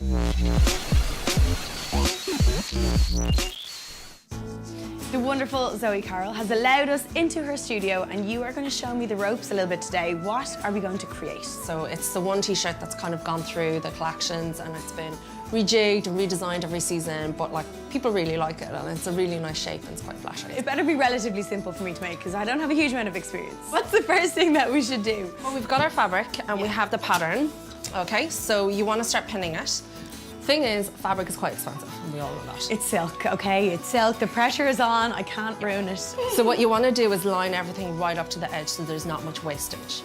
The wonderful Zoe Carrol has allowed us into her studio, and you are going to show me the ropes a little bit today. What are we going to create? So it's the one t-shirt that's kind of gone through the collections, and it's been rejigged and redesigned every season, but like people really like it, and it's a really nice shape and it's quite flattering. It better be relatively simple for me to make because I don't have a huge amount of experience. What's the first thing that we should do? Well, we've got our fabric and we have the pattern. Okay, so you want to start pinning it. Thing is, fabric is quite expensive, and we all know that. It's silk, okay? It's silk. The pressure is on. I can't ruin it. So what you want to do is line everything right up to the edge so there's not much wastage.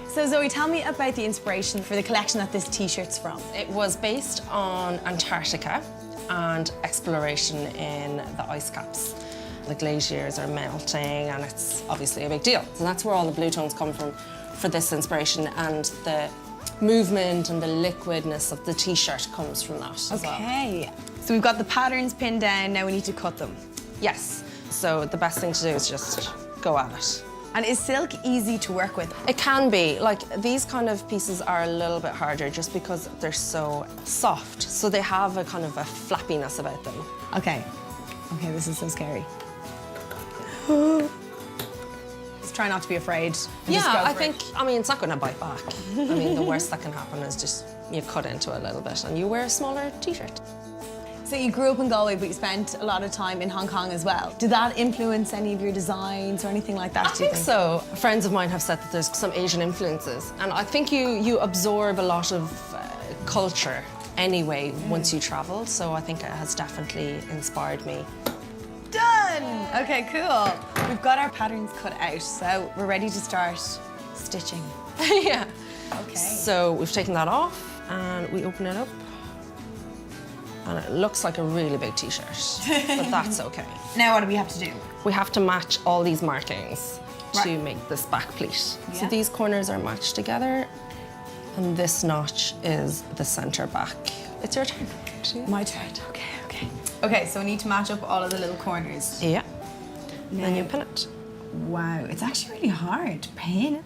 So Zoe, tell me about the inspiration for the collection that this t-shirt's from. It was based on Antarctica and exploration in the ice caps. The glaciers are melting and it's obviously a big deal. So that's where all the blue tones come from for this inspiration, and the movement and the liquidness of the t-shirt comes from that as well. Okay. So we've got the patterns pinned down, now we need to cut them. Yes. So the best thing to do is just go at it. And is silk easy to work with? It can be. Like, these kind of pieces are a little bit harder just because they're so soft. So they have a kind of a flappiness about them. Okay. Okay, this is so scary. Just try not to be afraid. Yeah, I think, I mean, it's not going to bite back. I mean, the worst that can happen is just you cut into it a little bit and you wear a smaller t-shirt. So you grew up in Galway, but you spent a lot of time in Hong Kong as well. Did that influence any of your designs or anything like that, do you think? So. Friends of mine have said that there's some Asian influences, and I think you absorb a lot of culture anyway once you travel, so I think it has definitely inspired me. Done! Okay, cool. We've got our patterns cut out, so we're ready to start stitching. Yeah. Okay. So we've taken that off and we open it up. And it looks like a really big t-shirt, but that's okay. Now what do we have to do? We have to match all these markings to make this back pleat. Yeah. So these corners are matched together, and this notch is the center back. It's your turn. My turn. Okay, okay. Okay, so we need to match up all of the little corners. Yeah. Now, Then you pin it. Wow, it's actually really hard to pin.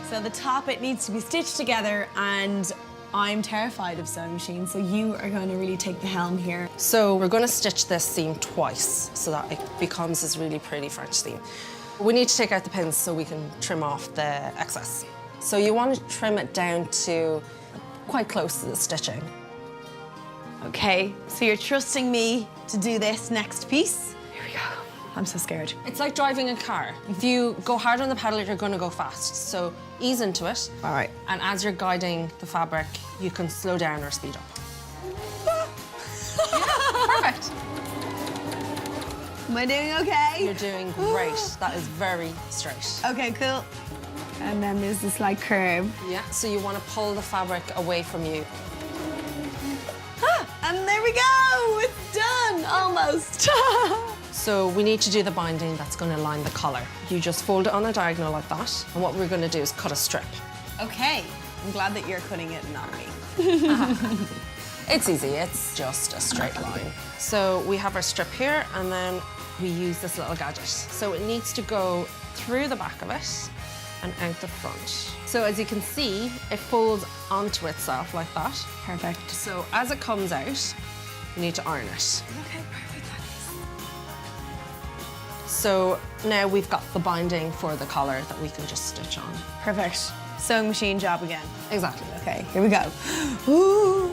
So the top, it needs to be stitched together, and I'm terrified of sewing machines, so you are going to really take the helm here. So we're going to stitch this seam twice so that it becomes this really pretty French seam. We need to take out the pins so we can trim off the excess. So you want to trim it down to quite close to the stitching. Okay, so you're trusting me to do this next piece. Here we go. I'm so scared. It's like driving a car. If you go hard on the pedal, you're going to go fast. So ease into it. All right. And as you're guiding the fabric, you can slow down or speed up. Yeah, perfect. Am I doing okay? You're doing great. That is very straight. Okay, cool. And then there's this like curve. Yeah, so you want to pull the fabric away from you. And there we go! It's done, almost. So we need to do the binding that's going to line the collar. You just fold it on a diagonal like that, and what we're going to do is cut a strip. Okay, I'm glad that you're cutting it and not me. It's easy, it's just a straight line. So we have our strip here, and then we use this little gadget. So it needs to go through the back of it and out the front. So as you can see, it folds onto itself like that. Perfect. So as it comes out, you need to iron it. Okay, perfect, that is. So now we've got the binding for the collar that we can just stitch on. Perfect. Sewing machine job again. Exactly. Okay, here we go. Ooh.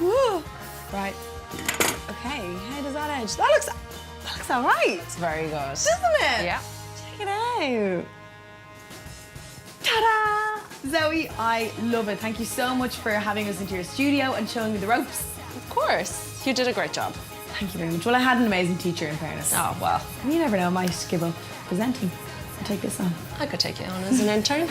Woo. Right. Okay, how does that edge? That looks all right. It's very good. Doesn't it? Yeah. Check it out. Ta-da! Zoe, I love it. Thank you so much for having us into your studio and showing me the ropes. Of course. You did a great job. Thank you very much. Well, I had an amazing teacher, in fairness. Oh, well. You never know, I might give up presenting and take this on. I could take you on as an intern.